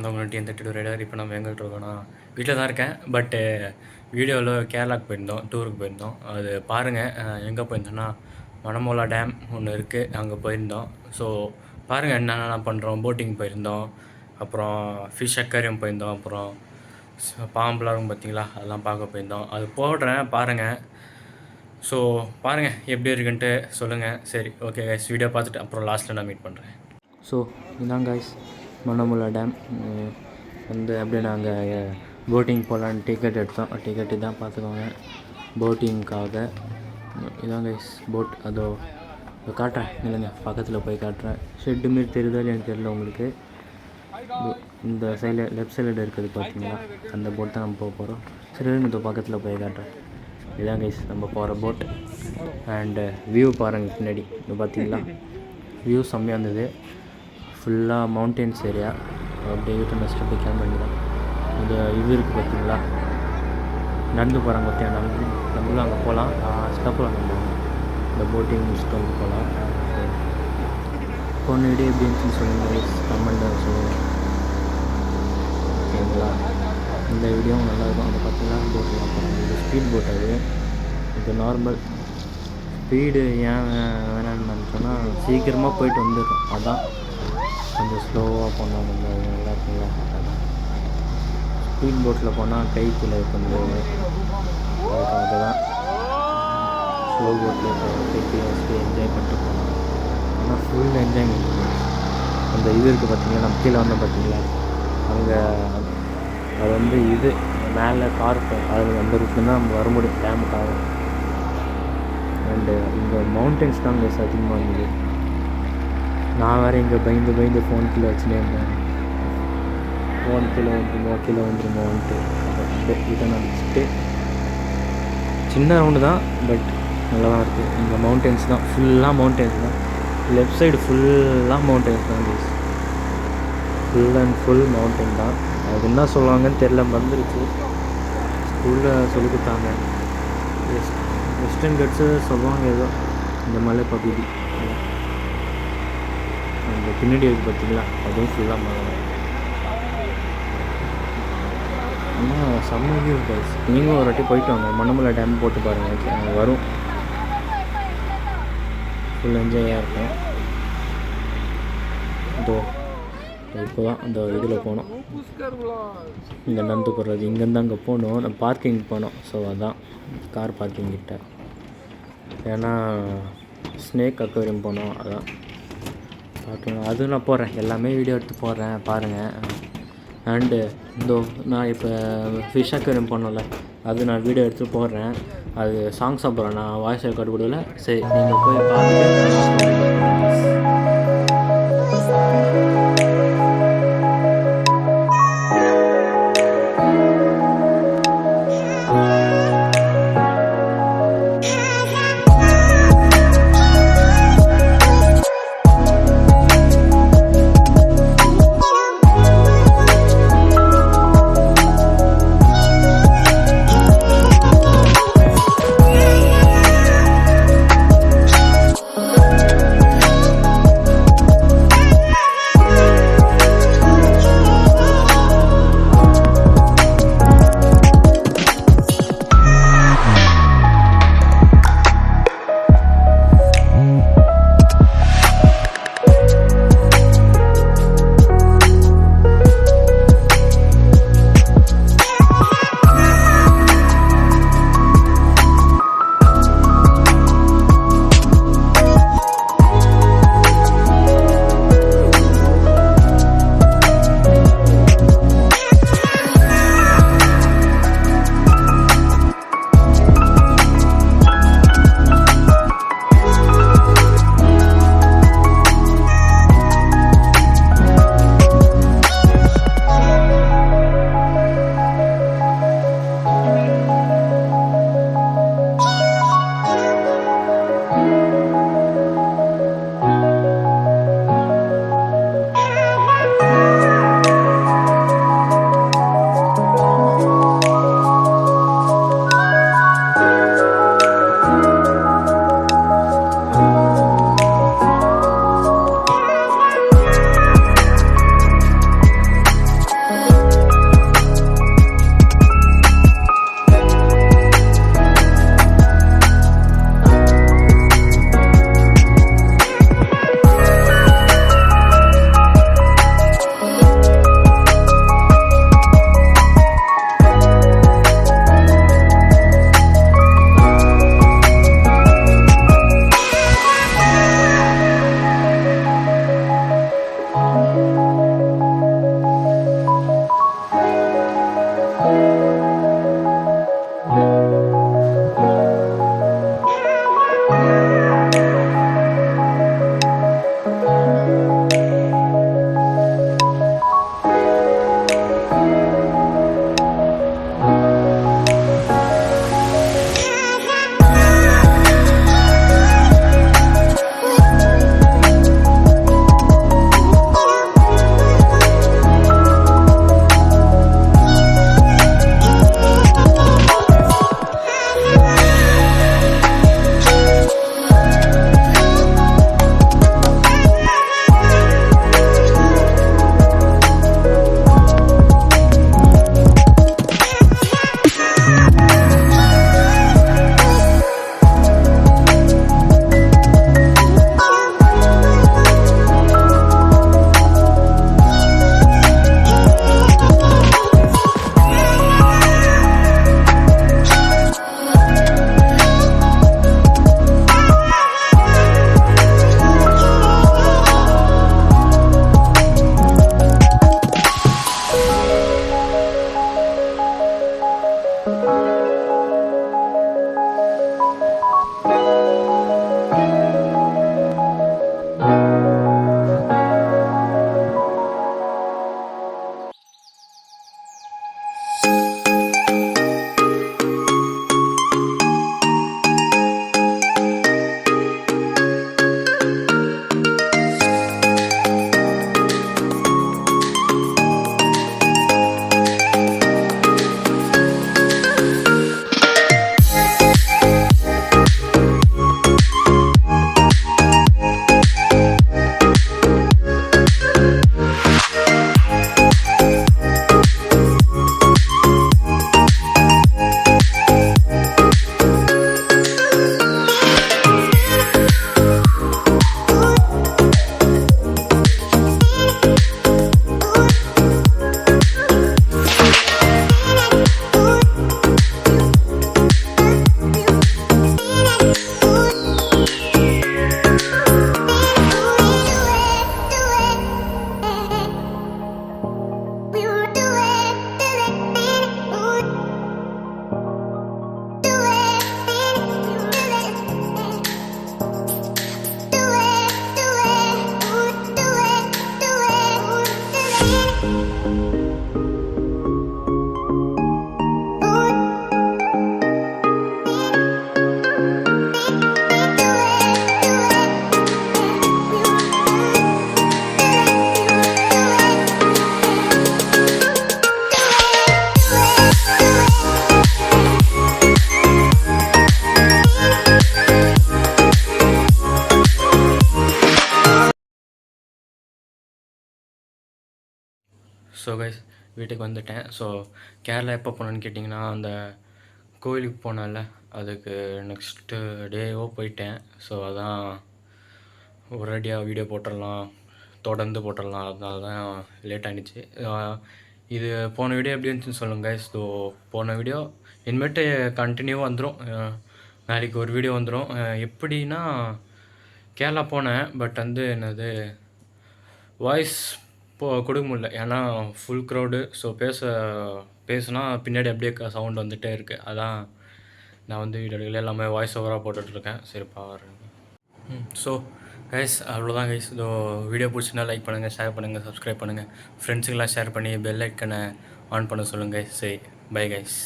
நான் உங்கள் TN32 rider. இப்போ நம்ம எங்கே இருக்கோன்னா வீட்டில் தான் இருக்கேன். பட்டு வீடியோவில் கேரளாவுக்கு போயிருந்தோம், டூருக்கு போயிருந்தோம். அது பாருங்கள். எங்கே போயிருந்தோன்னா மணமோலா டேம் ஒன்று இருக்குது, அங்கே போயிருந்தோம். ஸோ பாருங்கள் என்னென்ன பண்ணுறோம். போட்டிங் போயிருந்தோம், அப்புறம் ஃபிஷ் அக்வேரியம் போயிருந்தோம், அப்புறம் பாம்புலாம் பார்த்தீங்களா, அதெல்லாம் பார்க்க போயிருந்தோம். அது போடுறேன் பாருங்கள். ஸோ பாருங்கள் எப்படி இருக்குன்ட்டு சொல்லுங்கள். சரி, ஓகே கைஸ், வீடியோ பார்த்துட்டு அப்புறம் லாஸ்ட்டில் நான் மீட் பண்ணுறேன். ஸோ இதான் கைஸ் மணமுல்லா டேம். வந்து அப்படியே நாங்கள் போட்டிங் போகலான்னு டிக்கெட் எடுத்தோம். டிக்கெட்டு தான் பார்த்துக்கோங்க, போட்டிங்க்காக. இதான் கைஸ் போட். அதோ காட்டுறேன் இல்லைங்க, பக்கத்தில் போய் காட்டுறேன். ஷெட்டு மாரி தெரியுதா இல்லையான்னு தெரியல உங்களுக்கு. இந்த சைடில் லெஃப்ட் சைடில் இருக்கிறது பார்த்தீங்களா, அந்த போட் தான் நம்ம போக போகிறோம். சரி, இந்த பக்கத்தில் போய் காட்டுறேன். இதான் கைஸ் நம்ம போகிற போட். அண்டு வியூ பாருங்கள் பின்னாடி, இது பார்த்தீங்களா, வியூ செம்மையாக இருந்தது. ஃபுல்லாக மவுண்டெயின்ஸ் ஏரியா. அப்படியே வீட்டு நெக்ஸ்ட் போய் கிளம்ப தான். இது இருக்குது பார்த்தீங்களா, நடந்து போகிறாங்க பார்த்தியா. நம்மளும் அங்கே போகலாம். ஸ்டப்பில் நம்ம இந்த போட்டிங் முடிச்சுட்டு வந்து போகலாம். போன வீடியோ எப்படி இருந்துச்சுன்னு சொல்லுங்கள் கைஸ், கமெண்ட்டில் சொல்லுங்கள், ஓகேங்களா. இந்த வீடியோவும் நல்லாயிருக்கும். அதை பார்த்தீங்கன்னா போட்லாம் போகிறாங்க. இது ஸ்பீட் போட். இது நார்மல் ஸ்பீடு ஏன் வேணான்னு நினச்சோன்னா சீக்கிரமாக போயிட்டு வந்துடும். அதான் கொஞ்சம் ஸ்லோவாக போனால் நம்ம நல்லா இருக்குங்களா. ஸ்பீட் போட்டில் போனால் கை கீழே கொஞ்சம் அதுக்காக தான் ஸ்லோ போட்டில் கை கீழே வச்சுட்டு என்ஜாய் பண்ணிட்டு போகலாம். ஆனால் ஃபுல் என்ஜாய்மெண்ட். அந்த இது இருக்குது பார்த்தீங்களா, நம்ம கீழே வந்தோம் பார்த்தீங்களா, அங்கே அது வந்து இது மேலே பார்க்கு, அது அந்த ரூட்டில் தான் நம்ம வர முடியும் டேமுக்காக. அண்டு இங்கே மவுண்டன்ஸ் தான் இங்கே அதிகமாக இருந்தது. நான் வேறு இங்கே பயந்து ஃபோன் கீழே வச்சுனே இருந்தேன். ஃபோன் கீழே வந்துருமோன்ட்டு இதை நினச்சிட்டு. சின்ன ரவுண்டு தான், பட் நல்லா தான் இருக்குது. இங்கே மவுண்டன்ஸ் தான், ஃபுல்லாக மவுண்டன்ஸ் தான். லெஃப்ட் சைடு ஃபுல்லாக மவுண்டன்ஸ் தான், ஃபுல் அண்ட் ஃபுல் மவுண்டன் தான். அது என்ன சொல்லுவாங்கன்னு தெரில, மறந்துருச்சு. ஸ்கூலில் சொல்லி கொடுத்தாங்க. வெஸ்டர்ன் கட்ஸு சொல்லுவாங்க ஏதோ, இந்த மலை பகுதி. அந்த பின்னாடி இருக்குது பார்த்தீங்களா, அதுவும் ஃபுல்லாக மலை. ஆனால் செம்ம வியூ கைஸ். நீங்களும் ஒரு வாட்டி போயிட்டு வாங்க, மணமலை டேம் போட்டு பாருங்கள், வரும். ஃபுல் என்ஜாயாக இருக்கும். இதோ இப்போ தான் அந்த இதில் போனோம், இங்கே நடந்து போடுறது. இங்கேருந்து அங்கே போகணும், நம்ம பார்க்கிங் போனோம். ஸோ அதான் கார் பார்க்கிங் கிட்ட. ஏன்னா ஸ்னேக் அக்வேரியம் போனோம், அதான் பார்க்கணும். அது நான் போடுறேன், எல்லாமே வீடியோ எடுத்து போடுறேன் பாருங்கள். அண்டு நான் இப்போ ஃபிஷ் அக்வேரியம் போனோம்ல, அது நான் வீடியோ எடுத்து போடுறேன். அது சாங்ஸ் அப்புறம் நான் வாய்ஸ் ரெக்கார்டு கொடுக்கல. சரி, நீங்கள் போய் பார்த்துட்டு ஸோ கைஸ் வீட்டுக்கு வந்துட்டேன். ஸோ கேரளா எப்போ போனேன்னு கேட்டிங்கன்னா, அந்த கோயிலுக்கு போனேன்ல, அதுக்கு நெக்ஸ்ட்டு டேவோ போயிட்டேன். ஸோ அதான் ஒரேடியாக வீடியோ போட்டுடலாம், தொடர்ந்து போட்டுடலாம். அதனால தான் லேட் ஆகிடுச்சு. இது போன வீடியோ எப்படி இருந்துச்சுன்னு சொல்லுங்கள் கைஸ். ஸோ போன வீடியோ இனிமேட்டு கண்டினியூவாக வந்துடும். நாளைக்கு ஒரு வீடியோ வந்துடும். எப்படின்னா கேரளா போனேன், பட் வந்து என்னது வாய்ஸ் கொடுக்க முடியல. ஏன்னா ஃபுல் க்ரௌடு. ஸோ பேசுனா பின்னாடி அப்படியே சவுண்ட் வந்துகிட்டே இருக்குது. அதான் நான் வந்து வீடியோவில் எல்லாமே வாய்ஸ் ஓவராக போட்டுட்ருக்கேன். சரி பாருங்க. ஸோ கைஸ் அவ்வளோதான் கைஸ். இதோ வீடியோ பிடிச்சிருந்தா லைக் பண்ணுங்கள், ஷேர் பண்ணுங்கள், சப்ஸ்கிரைப் பண்ணுங்கள். ஃப்ரெண்ட்ஸுக்கெல்லாம் ஷேர் பண்ணி பெல் ஐக்கனை ஆன் பண்ண சொல்லுங்கள். சரி பை கைஸ்.